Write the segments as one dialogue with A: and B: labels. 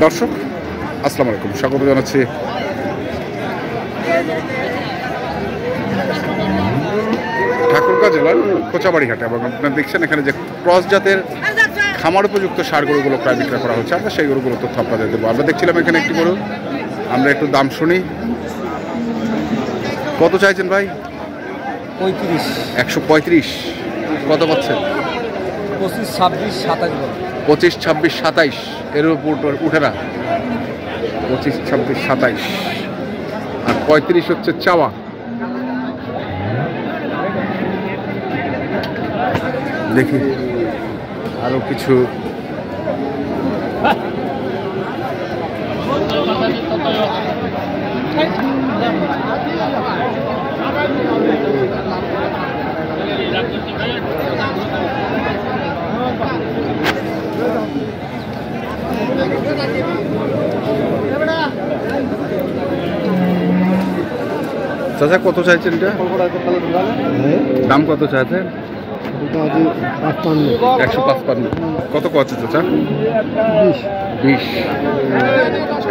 A: দর্শক আসসালামু আলাইকুম, স্বাগত জানাচ্ছি ঠাকুরগাঁও জেলার কোচাবাড়ি হাটে। এবং আপনারা দেখছেন এখানে যে ক্রস জাতের খামার উপযুক্ত সার গরুগুলো প্রায় বিক্রয় করা হচ্ছে। আমরা সেই গরুগুলো তথ্য আপনাদের দেবো। আমরা দেখছিলাম এখানে একটি গরু, আমরা একটু দাম শুনি। কত চাইছেন ভাই?
B: 35,
A: 135। কত পাচ্ছেন?
B: 25, 26, 27।
A: 25, 26, 27 এর উপর উঠে না। 25, 26, 27 আর 35 হচ্ছে চাওয়া। দেখি আরো কিছু চাচা কত চাইছেন? এটা দাম কত চাইছেন? 155। কত কত চাচা? 20।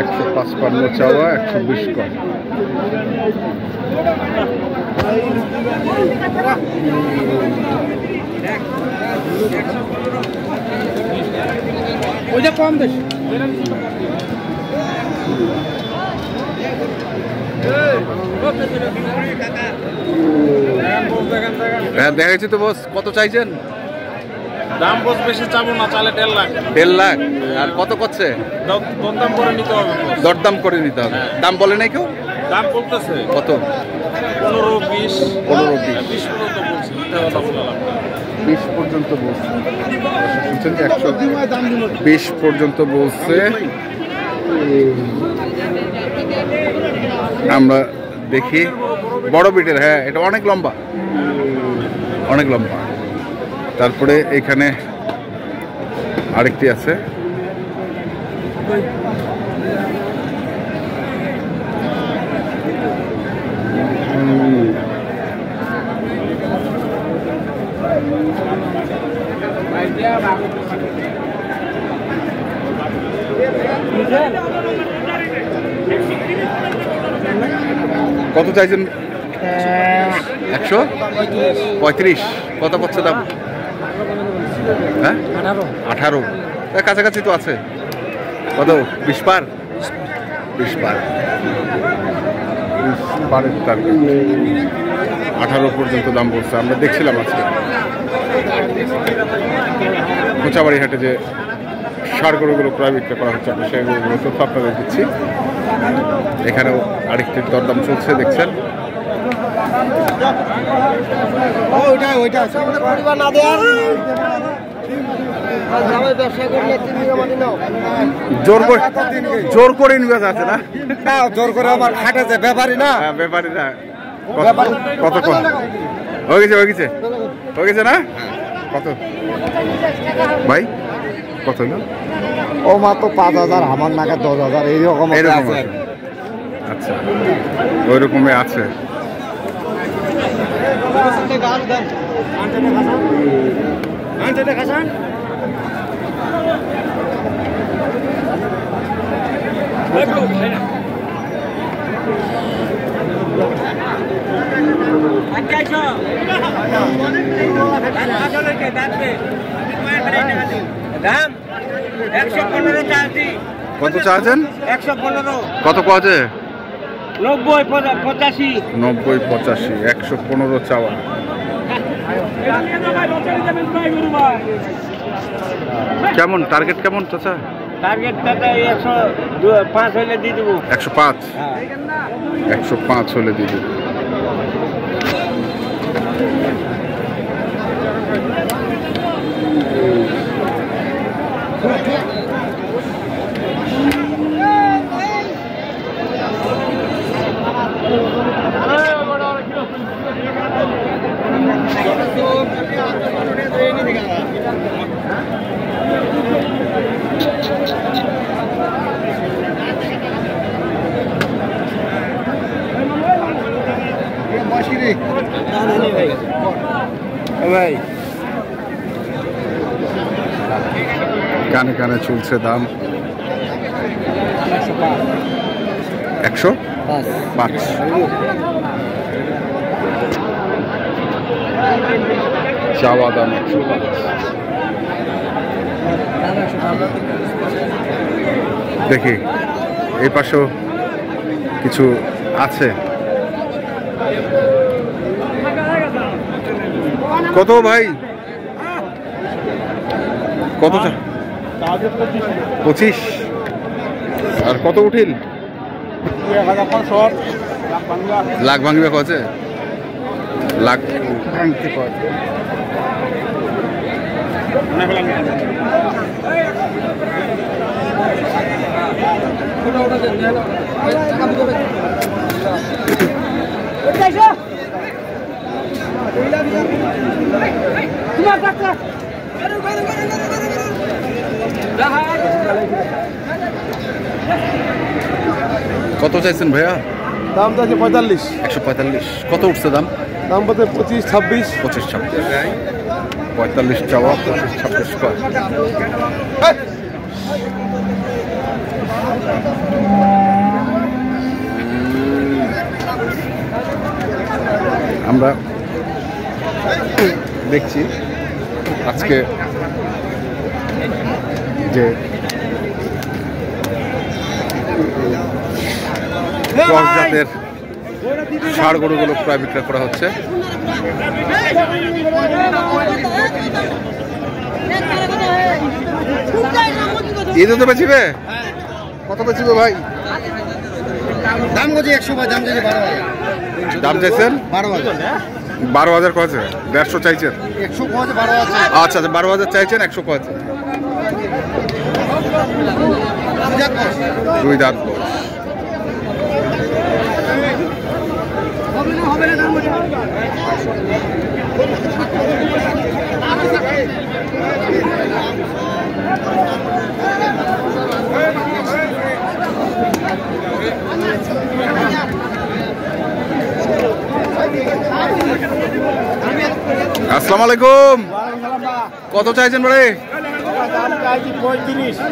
A: 155 চাওয়া, 120 কর।
B: ওইটা কম বেশি।
A: হ্যাঁ দেখাচ্ছি তো বস। কত চাইছেন?
C: দাম বস বেশি চাবো না, চালে 1.5 লাখ।
A: 1.5 লাখ। আর কত করছে?
C: দরদাম করে নিতে হবে।
A: দরদাম করে নিতে হবে। দাম বলে নাই কেউ?
C: দাম বলতেছে
A: কত?
C: 15, 20,
A: 20
C: 20
A: 20 পর্যন্ত
C: পর্যন্ত বলছি।
A: বলছে। শুনছেন যে 120 পর্যন্ত বলছে। আমরা দেখি বড় বিটের। হ্যাঁ এটা অনেক লম্বা, অনেক লম্বা। তারপরে এখানে আরেকটি আছে। কত চাইছেন? 135। কত করছে দাম? হ্যাঁ 18। কাছাকাছি তো আছে। কত? 20 পার। 20 পার। 20 পারের টার্গেট। 18 পর্যন্ত দাম বলছে। আমরা দেখছিলাম আজকে কোচাবাড়ি হাটে যে সার গরুগুলো প্রায় বিক্রি করা হচ্ছে। আমরা সেই গরুগুলো তথ্য আপনাদের দিচ্ছি। এখানেও আরেকটি দরদাম চলছে, দেখছেন। জোর করে নিবে আছে না?
B: জোর করে আমার খাটেছে ব্যাপারই না।
A: ব্যাপারী না। কত কত হয়ে গেছে? হয়ে গেছে, হয়ে গেছে না? কত ভাই? কত হলো?
B: ও মাত্র 5,000, আমার নাকা 10,000 এইরকম।
A: আচ্ছা ওই রকমই আছে। কত চাচ্ছেন?
C: 115।
A: কত কছে?
C: 90, 85।
A: 90, 85। 115 চাওয়া। কেমন টার্গেট? কেমন চাচা
C: টার্গেট? 105 হলে দিয়ে দেবো।
A: 105। 105 হলে দিয়ে দেবো।
B: ভাই
A: কানে কানে চলছে দাম। 105। চাওয়া দাম 105। দেখি এই পাশেও কিছু আছে। কত ভাই, কত? 25। আর কত উঠিল? লাখ ভাঙিবে কছে? লাখ ভাঙতে কয়? কত চাইছেন ভাইয়া?
B: দাম তো আছে 45।
A: 145। কত উঠছে দাম?
B: দাম বলতে 25, 26।
A: 25, 26। 45 চাওয়া, 25, 26 কয়? আমরা দেখছি আজকে যে ক্রস জাতের ষাঁড় গরুগুলো প্রায় বিক্রয় করা হচ্ছে। ঈদে তো বেচিবে? কত বেচিবে ভাই?
B: দাম বলছি 100 ভাই, দাম চাইছে 12,000।
A: দাম চাইছেন
B: 12,000।
A: 12,000 কয়েছে? 150 চাইছেন?
B: 100 কয়েছে 12,000।
A: আচ্ছা আচ্ছা, 12,000 চাইছেন, 100 কয়েছে। 2 দাঁত বয়স। আসসালামু আলাইকুম। কত চাইছেন ভাই?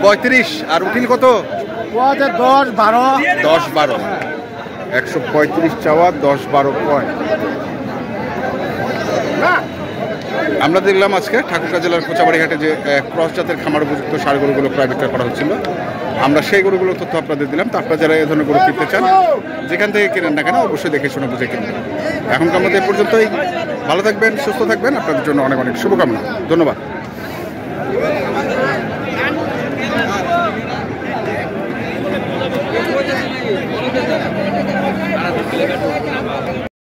A: 35। আর উঠিল কত?
B: 10, 12।
A: 10, 12। 135 চাওয়া, 10, 12 কয়। আমরা দেখলাম আজকে ঠাকুরগাঁ জেলার কোচাবাড়ি হাটে যে ক্রস জাতের খামার উপযুক্ত ষাঁড় গরুগুলো প্রায় বিক্রয় করা হচ্ছিল। আমরা সেই গরুগুলোর তথ্য আপনাদের দিলাম। তো আপনারা যারা এই ধরনের গরু কিনতে চান, যেখান থেকে কেনেন না কেন, অবশ্যই দেখে শুনে বুঝে কিনবেন। এখনকার মধ্যে এ পর্যন্তই। ভালো থাকবেন, সুস্থ থাকবেন। আপনাদের জন্য অনেক অনেক শুভকামনা। ধন্যবাদ।